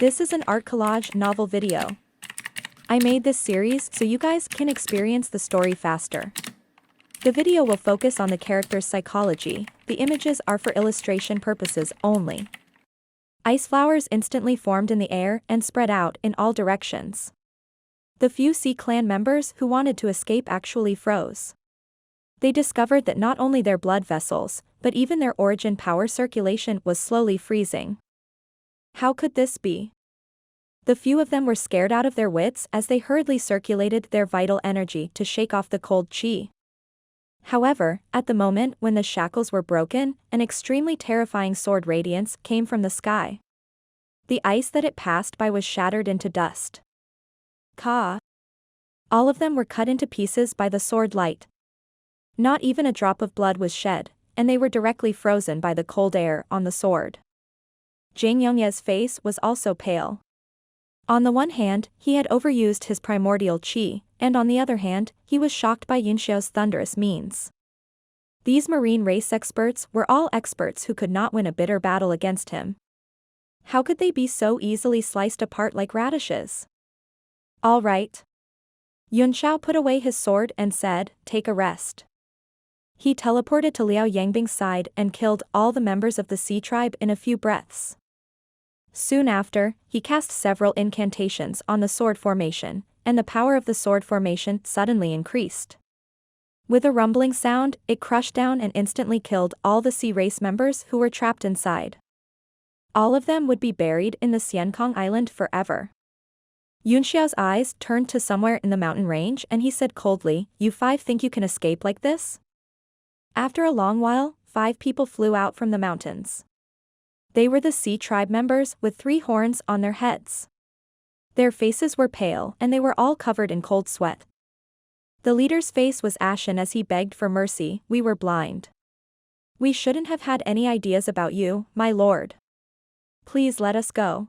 This is an art collage novel video. I made this series so you guys can experience the story faster. The video will focus on the character's psychology, the images are for illustration purposes only. Ice flowers instantly formed in the air and spread out in all directions. The few Sea Clan members who wanted to escape actually froze. They discovered that not only their blood vessels, but even their origin power circulation was slowly freezing. How could this be? The few of them were scared out of their wits as they hurriedly circulated their vital energy to shake off the cold chi. However, at the moment when the shackles were broken, an extremely terrifying sword radiance came from the sky. The ice that it passed by was shattered into dust. Ka! All of them were cut into pieces by the sword light. Not even a drop of blood was shed, and they were directly frozen by the cold air on the sword. Jing Yongye's face was also pale. On the one hand, he had overused his primordial chi, and on the other hand, he was shocked by Yunxiao's thunderous means. These marine race experts were all experts who could not win a bitter battle against him. How could they be so easily sliced apart like radishes? All right. Yunxiao put away his sword and said, "Take a rest." He teleported to Liao Yangbing's side and killed all the members of the Sea tribe in a few breaths. Soon after, he cast several incantations on the sword formation, and the power of the sword formation suddenly increased. With a rumbling sound, it crushed down and instantly killed all the sea race members who were trapped inside. All of them would be buried in the Xiankong Island forever. Yunxiao's eyes turned to somewhere in the mountain range and he said coldly, "You five think you can escape like this?" After a long while, 5 people flew out from the mountains. They were the Sea tribe members with 3 horns on their heads. Their faces were pale and they were all covered in cold sweat. The leader's face was ashen as he begged for mercy. "We were blind. We shouldn't have had any ideas about you, my lord. Please let us go."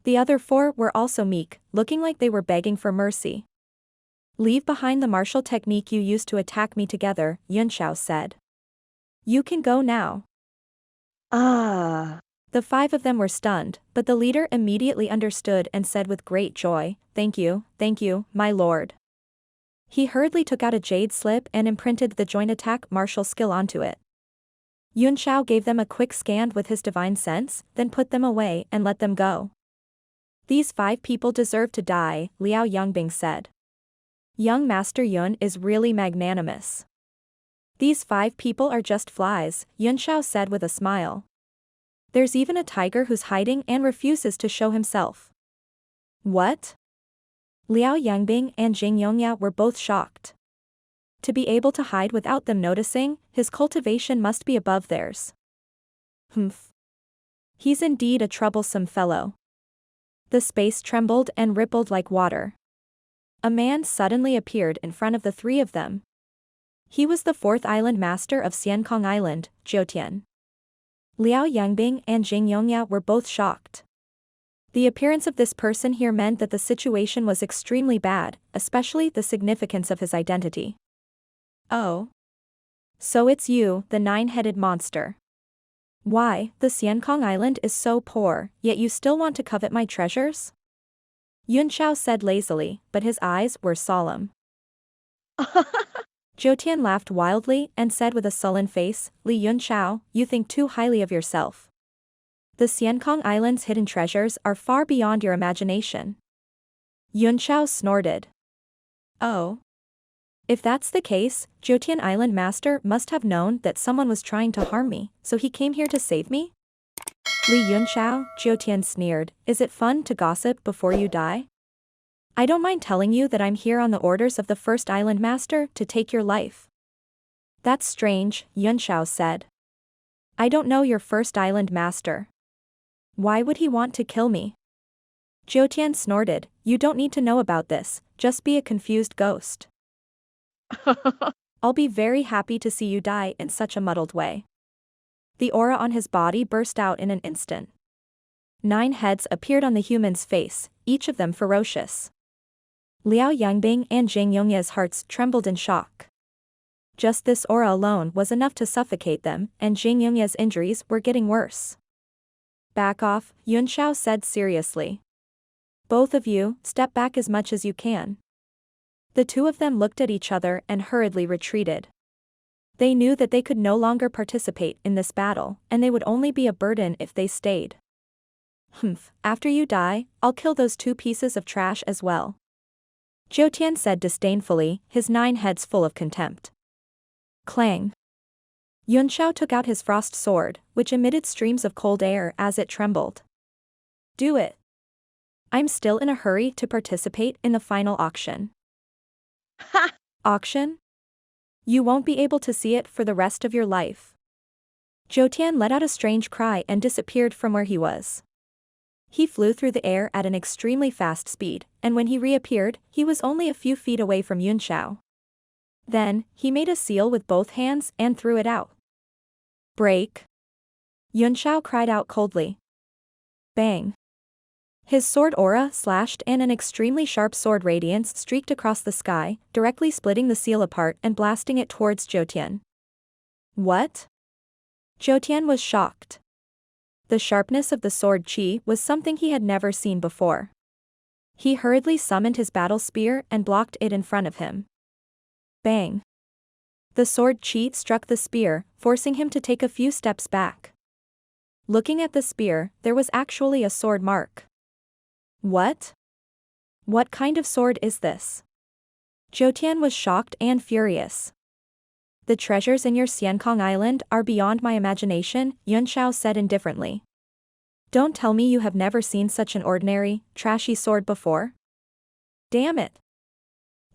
The other 4 were also meek, looking like they were begging for mercy. "Leave behind the martial technique you used to attack me together," Yunxiao said. "You can go now." The 5 of them were stunned, but the leader immediately understood and said with great joy, thank you, my lord." He hurriedly took out a jade slip and imprinted the joint attack martial skill onto it. Yunxiao gave them a quick scan with his divine sense, then put them away and let them go. "These 5 people deserve to die," Liao Yangbing said. "Young Master Yun is really magnanimous." "These 5 people are just flies," Yunxiao said with a smile. "There's even a tiger who's hiding and refuses to show himself." "What?" Liao Yangbing and Jing Yongya were both shocked. To be able to hide without them noticing, his cultivation must be above theirs. Humph. He's indeed a troublesome fellow. The space trembled and rippled like water. A man suddenly appeared in front of the 3 of them. He was the 4th island master of Xiankong Island, Jiutian. Liao Yangbing and Jing Yongya were both shocked. The appearance of this person here meant that the situation was extremely bad, especially the significance of his identity. "Oh. So it's you, the 9-headed monster. Why, the Xiankong Island is so poor, yet you still want to covet my treasures?" Yunxiao said lazily, but his eyes were solemn. Jiutian laughed wildly and said with a sullen face, "Li Yunxiao, you think too highly of yourself. The Xiankong Island's hidden treasures are far beyond your imagination." Yunxiao snorted. "Oh. If that's the case, Jiutian Island Master must have known that someone was trying to harm me, so he came here to save me?" "Li Yunxiao," Jiutian sneered, "is it fun to gossip before you die? I don't mind telling you that I'm here on the orders of the 1st Island Master to take your life." "That's strange," Yunxiao said. "I don't know your 1st Island Master. Why would he want to kill me?" Jiutian snorted, "You don't need to know about this, just be a confused ghost." "I'll be very happy to see you die in such a muddled way." The aura on his body burst out in an instant. 9 heads appeared on the human's face, each of them ferocious. Liao Yangbing and Jing Yongya's hearts trembled in shock. Just this aura alone was enough to suffocate them, and Jing Yongya's injuries were getting worse. Back off, Yunxiao said seriously. Both of you, step back as much as you can. The two of them looked at each other and hurriedly retreated. They knew that they could no longer participate in this battle, and they would only be a burden if they stayed. Humph, after you die, I'll kill those two pieces of trash as well. Zhou said disdainfully, his 9 heads full of contempt. Clang. Yunxiao took out his frost sword, which emitted streams of cold air as it trembled. Do it. I'm still in a hurry to participate in the final auction. Ha! Auction? You won't be able to see it for the rest of your life. Zhou let out a strange cry and disappeared from where he was. He flew through the air at an extremely fast speed, and when he reappeared, he was only a few feet away from Yunxiao. Then, he made a seal with both hands and threw it out. Break! Yunxiao cried out coldly. Bang! His sword aura slashed and an extremely sharp sword radiance streaked across the sky, directly splitting the seal apart and blasting it towards Zhou. What? Zhou was shocked. The sharpness of the sword chi was something he had never seen before. He hurriedly summoned his battle spear and blocked it in front of him. Bang! The sword chi struck the spear, forcing him to take a few steps back. Looking at the spear, there was actually a sword mark. What? What kind of sword is this? Zhou was shocked and furious. The treasures in your Xiankong Island are beyond my imagination, Yunxiao said indifferently. Don't tell me you have never seen such an ordinary, trashy sword before? Damn it.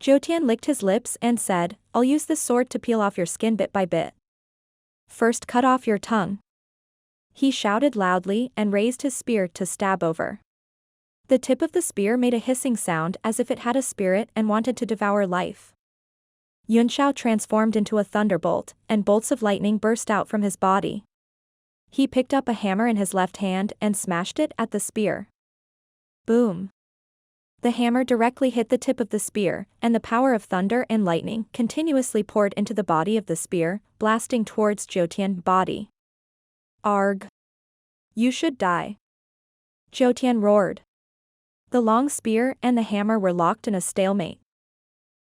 Zhou licked his lips and said, I'll use this sword to peel off your skin bit by bit. First cut off your tongue. He shouted loudly and raised his spear to stab over. The tip of the spear made a hissing sound as if it had a spirit and wanted to devour life. Yunxiao transformed into a thunderbolt, and bolts of lightning burst out from his body. He picked up a hammer in his left hand and smashed it at the spear. Boom! The hammer directly hit the tip of the spear, and the power of thunder and lightning continuously poured into the body of the spear, blasting towards Zhou body. Arg! You should die. Zhou roared. The long spear and the hammer were locked in a stalemate.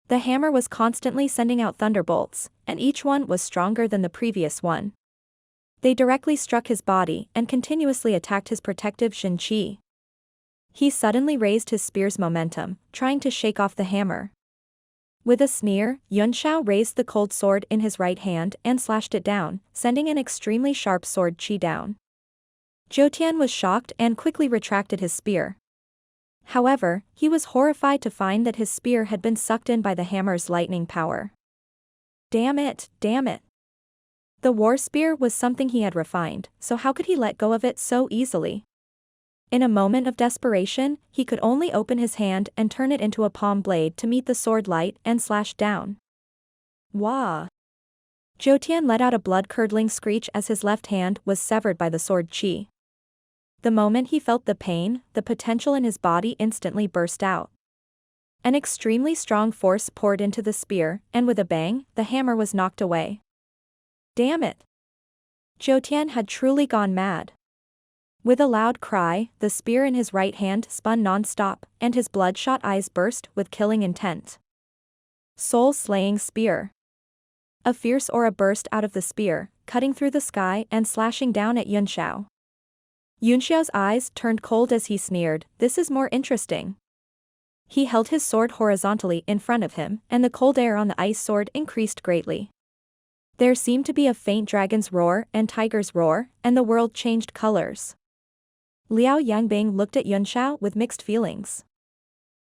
The hammer was constantly sending out thunderbolts, and each one was stronger than the previous one. They directly struck his body and continuously attacked his protective Shen Qi. He suddenly raised his spear's momentum, trying to shake off the hammer. With a sneer, Yunxiao raised the cold sword in his right hand and slashed it down, sending an extremely sharp sword Qi down. Zhou was shocked and quickly retracted his spear. However, he was horrified to find that his spear had been sucked in by the hammer's lightning power. Damn it, damn it. The war spear was something he had refined, so how could he let go of it so easily? In a moment of desperation, he could only open his hand and turn it into a palm blade to meet the sword light and slash down. Wah! Zhou let out a blood-curdling screech as his left hand was severed by the sword chi. The moment he felt the pain, the potential in his body instantly burst out. An extremely strong force poured into the spear, and with a bang, the hammer was knocked away. Damn it! Zhou had truly gone mad. With a loud cry, the spear in his right hand spun non-stop, and his bloodshot eyes burst with killing intent. Soul-slaying spear. A fierce aura burst out of the spear, cutting through the sky and slashing down at Yunxiao. Yunxiao's eyes turned cold as he sneered, "This is more interesting." He held his sword horizontally in front of him, and the cold air on the ice sword increased greatly. There seemed to be a faint dragon's roar and tiger's roar, and the world changed colors. Liao Yangbing looked at Yunxiao with mixed feelings.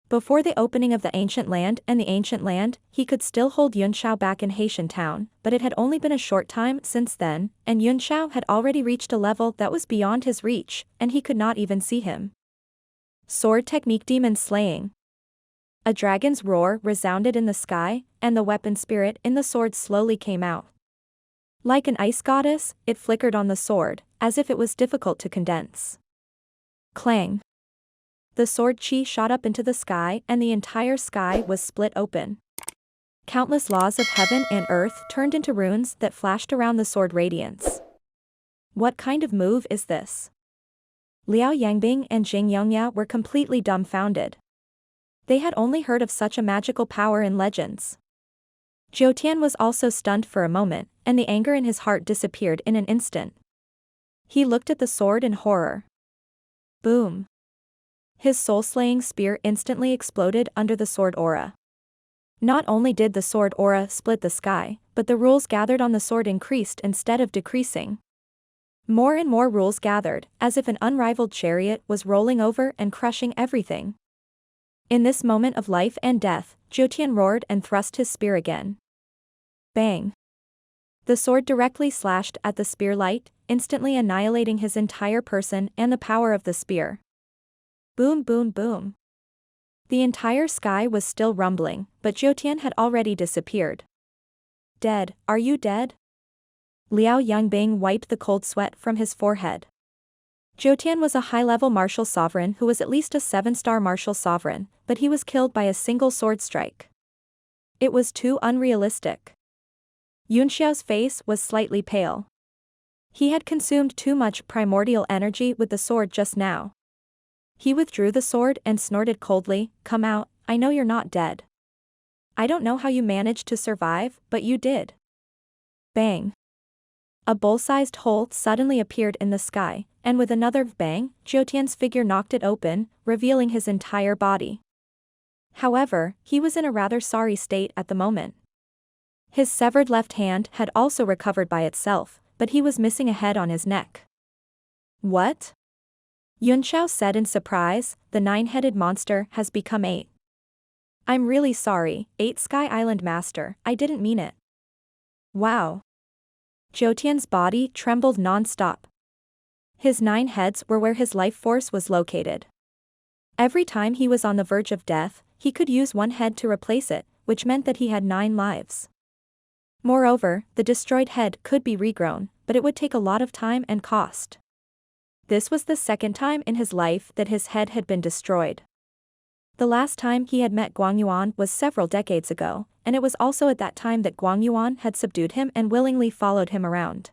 Before the opening of the ancient land, he could still hold Yunxiao back in Haitian town, but it had only been a short time since then, and Yunxiao had already reached a level that was beyond his reach, and he could not even see him. Sword technique demon slaying. A dragon's roar resounded in the sky, and the weapon spirit in the sword slowly came out. Like an ice goddess, it flickered on the sword, as if it was difficult to condense. Clang. The sword chi shot up into the sky and the entire sky was split open. Countless laws of heaven and earth turned into runes that flashed around the sword radiance. What kind of move is this? Liao Yangbing and Jing Yongya were completely dumbfounded. They had only heard of such a magical power in legends. Zhou Tian was also stunned for a moment, and the anger in his heart disappeared in an instant. He looked at the sword in horror. Boom. His soul-slaying spear instantly exploded under the sword aura. Not only did the sword aura split the sky, but the rules gathered on the sword increased instead of decreasing. More and more rules gathered, as if an unrivaled chariot was rolling over and crushing everything. In this moment of life and death, Zhou Tian roared and thrust his spear again. Bang! The sword directly slashed at the spear light, instantly annihilating his entire person and the power of the spear. Boom boom boom. The entire sky was still rumbling, but Zhou Tian had already disappeared. Dead, are you dead? Liao Yangbing wiped the cold sweat from his forehead. Zhou Tian was a high-level martial sovereign who was at least a 7-star martial sovereign, but he was killed by a single sword strike. It was too unrealistic. Yunxiao's face was slightly pale. He had consumed too much primordial energy with the sword just now. He withdrew the sword and snorted coldly, "Come out, I know you're not dead. I don't know how you managed to survive, but you did." Bang! A bowl-sized hole suddenly appeared in the sky, and with another bang, Zhou Tian's figure knocked it open, revealing his entire body. However, he was in a rather sorry state at the moment. His severed left hand had also recovered by itself, but he was missing a head on his neck. What? Yunxiao said in surprise, "The 9-headed monster has become 8. I'm really sorry, 8 Sky Island Master, I didn't mean it." Wow. Zhou Tian's body trembled non-stop. His 9 heads were where his life force was located. Every time he was on the verge of death, he could use one head to replace it, which meant that he had 9 lives. Moreover, the destroyed head could be regrown, but it would take a lot of time and cost. This was the second time in his life that his head had been destroyed. The last time he had met Guangyuan was several decades ago, and it was also at that time that Guangyuan had subdued him and willingly followed him around.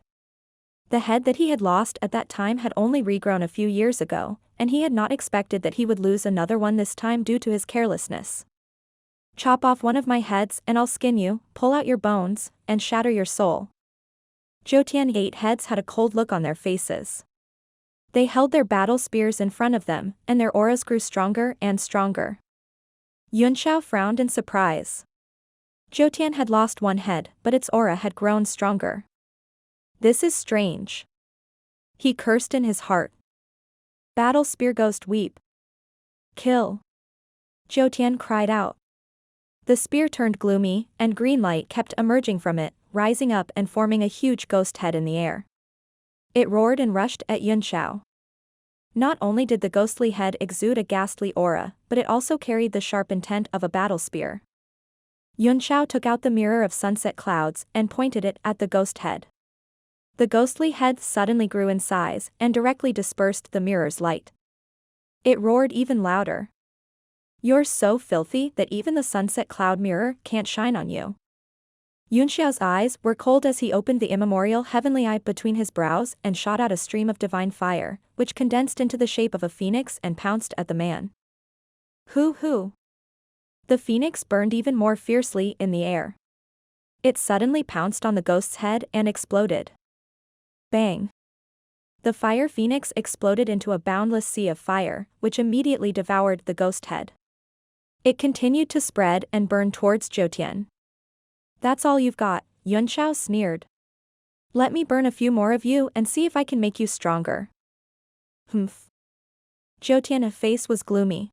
The head that he had lost at that time had only regrown a few years ago, and he had not expected that he would lose another one this time due to his carelessness. "Chop off one of my heads and I'll skin you, pull out your bones, and shatter your soul." Zhou Tian's 8 heads had a cold look on their faces. They held their battle spears in front of them, and their auras grew stronger and stronger. Yunxiao frowned in surprise. Zhou Tian had lost one head, but its aura had grown stronger. This is strange. He cursed in his heart. Battle spear ghost weep. Kill. Zhou Tian cried out. The spear turned gloomy, and green light kept emerging from it, rising up and forming a huge ghost head in the air. It roared and rushed at Yunxiao. Not only did the ghostly head exude a ghastly aura, but it also carried the sharp intent of a battle spear. Yunxiao took out the mirror of sunset clouds and pointed it at the ghost head. The ghostly head suddenly grew in size and directly dispersed the mirror's light. It roared even louder. "You're so filthy that even the sunset cloud mirror can't shine on you." Yunxiao's eyes were cold as he opened the immemorial heavenly eye between his brows and shot out a stream of divine fire, which condensed into the shape of a phoenix and pounced at the man. Hoo! The phoenix burned even more fiercely in the air. It suddenly pounced on the ghost's head and exploded. Bang! The fire phoenix exploded into a boundless sea of fire, which immediately devoured the ghost head. It continued to spread and burn towards Zhou Tian. "That's all you've got," Yunxiao sneered. "Let me burn a few more of you and see if I can make you stronger." Humph. Zhou Tian's face was gloomy.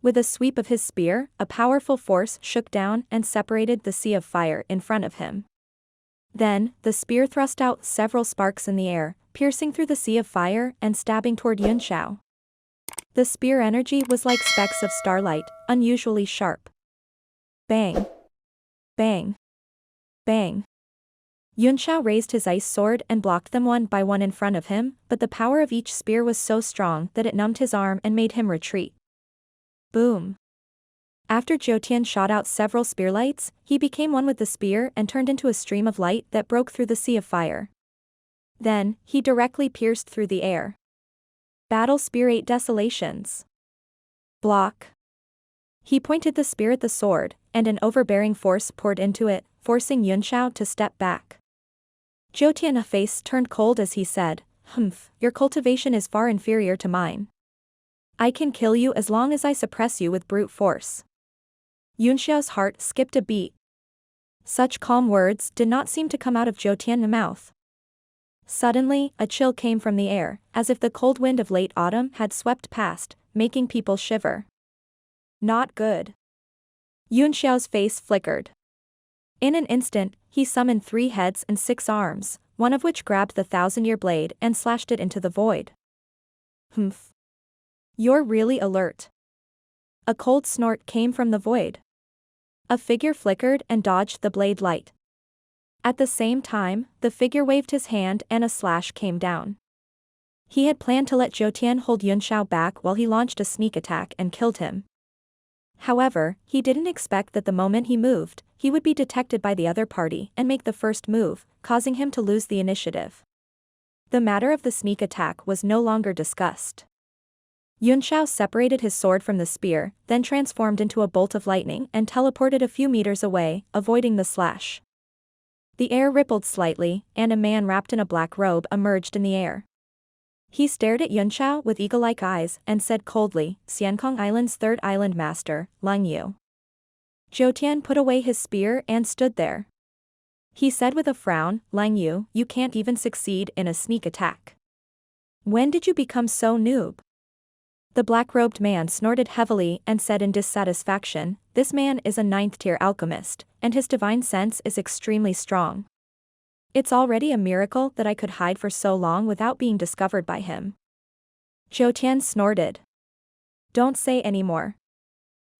With a sweep of his spear, a powerful force shook down and separated the sea of fire in front of him. Then, the spear thrust out several sparks in the air, piercing through the sea of fire and stabbing toward Yunxiao. The spear energy was like specks of starlight, unusually sharp. Bang! Bang! Bang! Yunxiao raised his ice sword and blocked them one by one in front of him, but the power of each spear was so strong that it numbed his arm and made him retreat. Boom! After Zhou Tian shot out several spearlights, he became one with the spear and turned into a stream of light that broke through the sea of fire. Then, he directly pierced through the air. Battle Spear 8 Desolations. Block. He pointed the spear at the sword, and an overbearing force poured into it, forcing Yunxiao to step back. Zhou face turned cold as he said, "Humph, your cultivation is far inferior to mine. I can kill you as long as I suppress you with brute force." Yunxiao's heart skipped a beat. Such calm words did not seem to come out of Zhou Tian's mouth. Suddenly, a chill came from the air, as if the cold wind of late autumn had swept past, making people shiver. Not good. Yunxiao's face flickered. In an instant, he summoned 3 heads and 6 arms, one of which grabbed the 1,000-year blade and slashed it into the void. Humph. You're really alert. A cold snort came from the void. A figure flickered and dodged the blade light. At the same time, the figure waved his hand and a slash came down. He had planned to let Zhou Tian hold Yunxiao back while he launched a sneak attack and killed him. However, he didn't expect that the moment he moved, he would be detected by the other party and make the first move, causing him to lose the initiative. The matter of the sneak attack was no longer discussed. Yunxiao separated his sword from the spear, then transformed into a bolt of lightning and teleported a few meters away, avoiding the slash. The air rippled slightly, and a man wrapped in a black robe emerged in the air. He stared at Yunxiao with eagle-like eyes and said coldly, "Xiankong Island's 3rd island master, Lang Yu." Zhou Tian put away his spear and stood there. He said with a frown, "Lang Yu, you can't even succeed in a sneak attack. When did you become so noob?" The black-robed man snorted heavily and said in dissatisfaction, "This man is a 9th-tier alchemist, and his divine sense is extremely strong. It's already a miracle that I could hide for so long without being discovered by him." Zhou Tian snorted. "Don't say any more.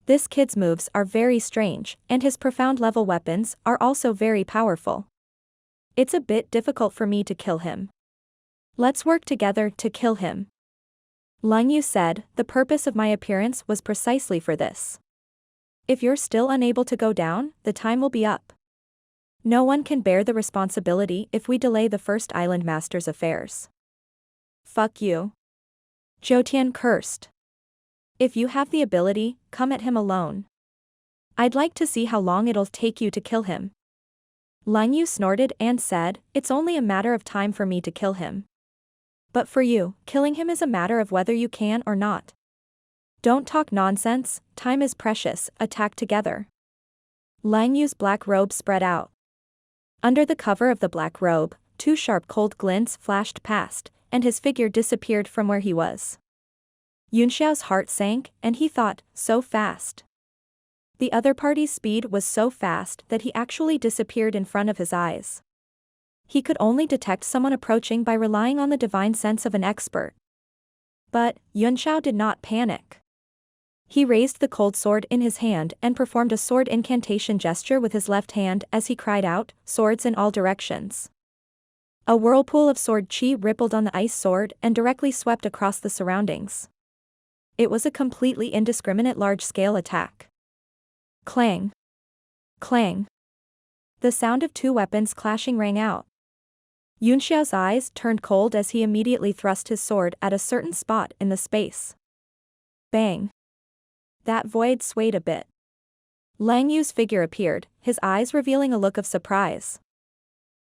This kid's moves are very strange, and his profound-level weapons are also very powerful. It's a bit difficult for me to kill him. Let's work together to kill him." Lang Yu said, "The purpose of my appearance was precisely for this. If you're still unable to go down, the time will be up. No one can bear the responsibility if we delay the 1st island master's affairs." "Fuck you." Zhou Tian cursed. "If you have the ability, come at him alone. I'd like to see how long it'll take you to kill him." Lang Yu snorted and said, "It's only a matter of time for me to kill him. But for you, killing him is a matter of whether you can or not. Don't talk nonsense, time is precious, attack together." Lang Yu's black robe spread out. Under the cover of the black robe, 2 sharp cold glints flashed past, and his figure disappeared from where he was. Yunxiao's heart sank, and he thought, so fast. The other party's speed was so fast that he actually disappeared in front of his eyes. He could only detect someone approaching by relying on the divine sense of an expert. But Yunxiao did not panic. He raised the cold sword in his hand and performed a sword incantation gesture with his left hand as he cried out, "Swords in all directions." A whirlpool of sword chi rippled on the ice sword and directly swept across the surroundings. It was a completely indiscriminate large-scale attack. Clang. Clang. The sound of 2 weapons clashing rang out. Yunxiao's eyes turned cold as he immediately thrust his sword at a certain spot in the space. Bang. That void swayed a bit. Lang Yu's figure appeared, his eyes revealing a look of surprise.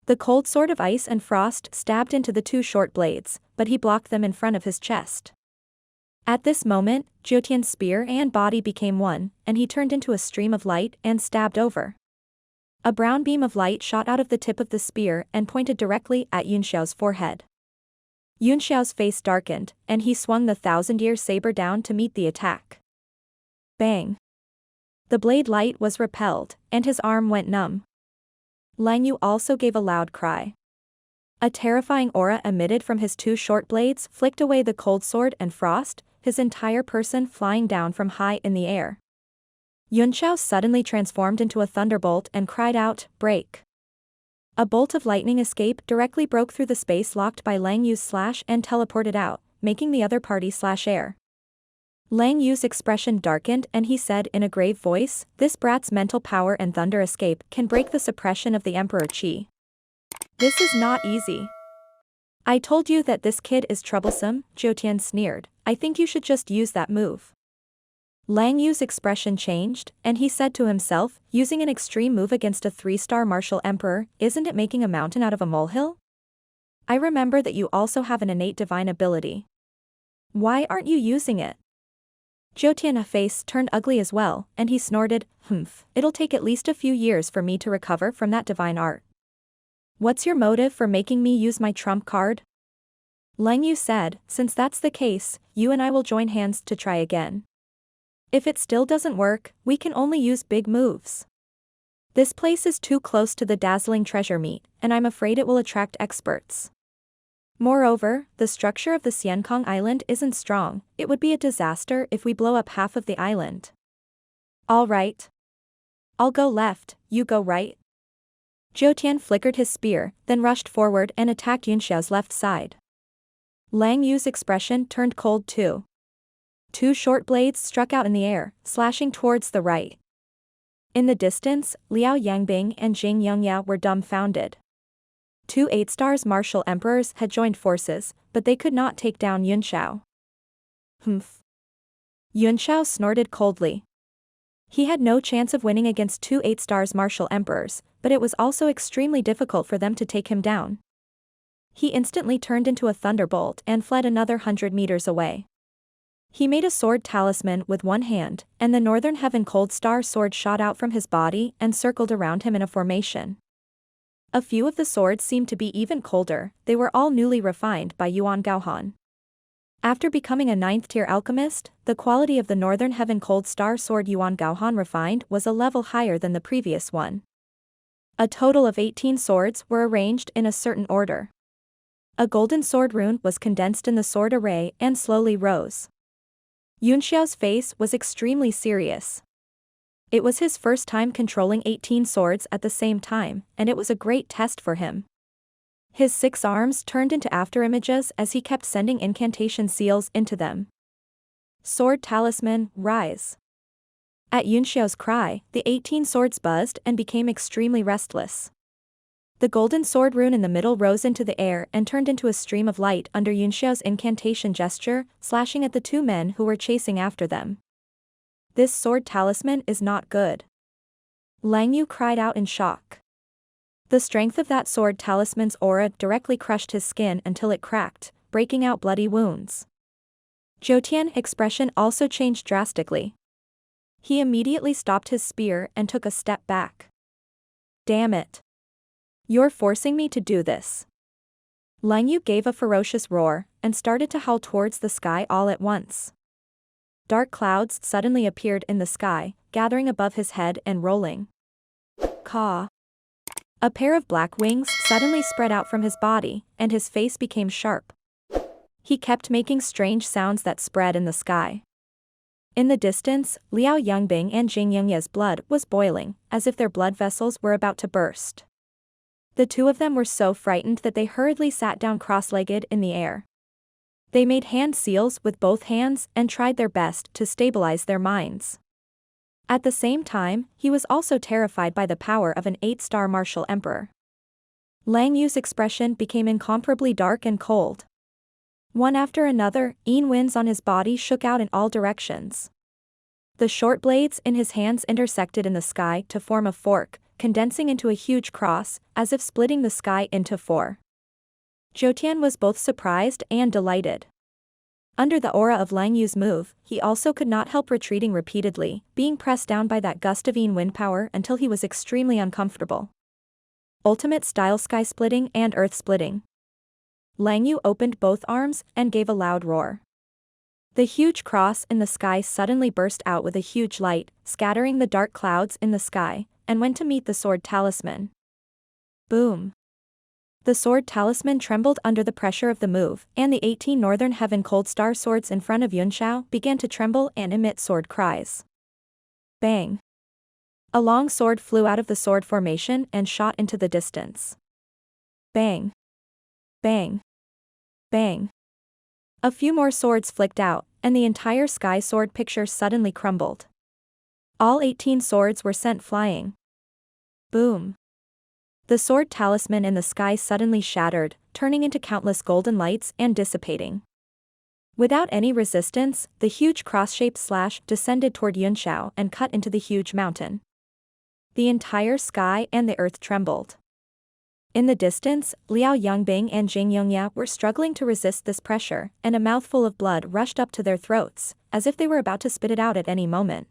The cold sword of ice and frost stabbed into the 2 short blades, but he blocked them in front of his chest. At this moment, Zhou Tian's spear and body became one, and he turned into a stream of light and stabbed over. A brown beam of light shot out of the tip of the spear and pointed directly at Yunxiao's forehead. Yunxiao's face darkened, and he swung the 1,000-year saber down to meet the attack. Bang. The blade light was repelled, and his arm went numb. Lang Yu also gave a loud cry. A terrifying aura emitted from his 2 short blades flicked away the cold sword and frost, his entire person flying down from high in the air. Yunxiao suddenly transformed into a thunderbolt and cried out, "Break!" A bolt of lightning escape directly broke through the space locked by Lang Yu's slash and teleported out, making the other party slash air. Lang Yu's expression darkened and he said in a grave voice, "This brat's mental power and thunder escape can break the suppression of the Emperor Qi. This is not easy." I told you that this kid is troublesome, Zhou sneered. I think you should just use that move. Lang Yu's expression changed, and he said to himself, using an extreme move against a 3-star martial emperor, isn't it making a mountain out of a molehill? I remember that you also have an innate divine ability. Why aren't you using it? Zhou Tian's face turned ugly as well, and he snorted, it'll take at least a few years for me to recover from that divine art. What's your motive for making me use my trump card? Lang Yu said, since that's the case, you and I will join hands to try again. If it still doesn't work, we can only use big moves. This place is too close to the dazzling treasure meat, and I'm afraid it will attract experts. Moreover, the structure of the Xiankong Island isn't strong. It would be a disaster if we blow up half of the island. All right. I'll go left, you go right. Zhou Tian flickered his spear, then rushed forward and attacked Yunxiao's left side. Lang Yu's expression turned cold too. 2 short blades struck out in the air, slashing towards the right. In the distance, Liao Yangbing and Jing Yongyao were dumbfounded. 2 8-stars martial emperors had joined forces, but they could not take down Yunxiao. Yunxiao snorted coldly. He had no chance of winning against 2 8-stars martial emperors, but it was also extremely difficult for them to take him down. He instantly turned into a thunderbolt and fled another 100 meters away. He made a sword talisman with one hand, and the Northern Heaven Cold Star sword shot out from his body and circled around him in a formation. A few of the swords seemed to be even colder. They were all newly refined by Yuan Gaohan. After becoming a 9th-tier alchemist, the quality of the Northern Heaven Cold Star sword Yuan Gaohan refined was a level higher than the previous one. A total of 18 swords were arranged in a certain order. A golden sword rune was condensed in the sword array and slowly rose. Yunxiao's face was extremely serious. It was his first time controlling 18 swords at the same time, and it was a great test for him. His 6 arms turned into afterimages as he kept sending incantation seals into them. Sword talisman, rise. At Yunxiao's cry, the 18 swords buzzed and became extremely restless. The golden sword rune in the middle rose into the air and turned into a stream of light under Yunxiao's incantation gesture, slashing at the 2 men who were chasing after them. This sword talisman is not good. Lang Yu cried out in shock. The strength of that sword talisman's aura directly crushed his skin until it cracked, breaking out bloody wounds. Zhou Tian's expression also changed drastically. He immediately stopped his spear and took a step back. Damn it. You're forcing me to do this. Lang Yu gave a ferocious roar, and started to howl towards the sky all at once. Dark clouds suddenly appeared in the sky, gathering above his head and rolling. Caw. A pair of black wings suddenly spread out from his body, and his face became sharp. He kept making strange sounds that spread in the sky. In the distance, Liao Yangbing and Jing Yongye's blood was boiling, as if their blood vessels were about to burst. The 2 of them were so frightened that they hurriedly sat down cross-legged in the air. They made hand seals with both hands and tried their best to stabilize their minds. At the same time, he was also terrified by the power of an 8-star martial emperor. Lang Yu's expression became incomparably dark and cold. One after another, winds on his body shook out in all directions. The short blades in his hands intersected in the sky to form a fork, condensing into a huge cross, as if splitting the sky into 4. Zhou Tian was both surprised and delighted. Under the aura of Lang Yu's move, he also could not help retreating repeatedly, being pressed down by that gust of wind power until he was extremely uncomfortable. Ultimate style sky splitting and earth splitting. Lang Yu opened both arms and gave a loud roar. The huge cross in the sky suddenly burst out with a huge light, scattering the dark clouds in the sky, and went to meet the sword talisman. Boom. The sword talisman trembled under the pressure of the move, and the 18 Northern Heaven Cold Star swords in front of Yunxiao began to tremble and emit sword cries. Bang. A long sword flew out of the sword formation and shot into the distance. Bang. Bang. Bang. A few more swords flicked out, and the entire sky sword picture suddenly crumbled. All 18 swords were sent flying. Boom. The sword talisman in the sky suddenly shattered, turning into countless golden lights and dissipating. Without any resistance, the huge cross-shaped slash descended toward Yunxiao and cut into the huge mountain. The entire sky and the earth trembled. In the distance, Liao Yongbing and Jing Yongya were struggling to resist this pressure, and a mouthful of blood rushed up to their throats, as if they were about to spit it out at any moment.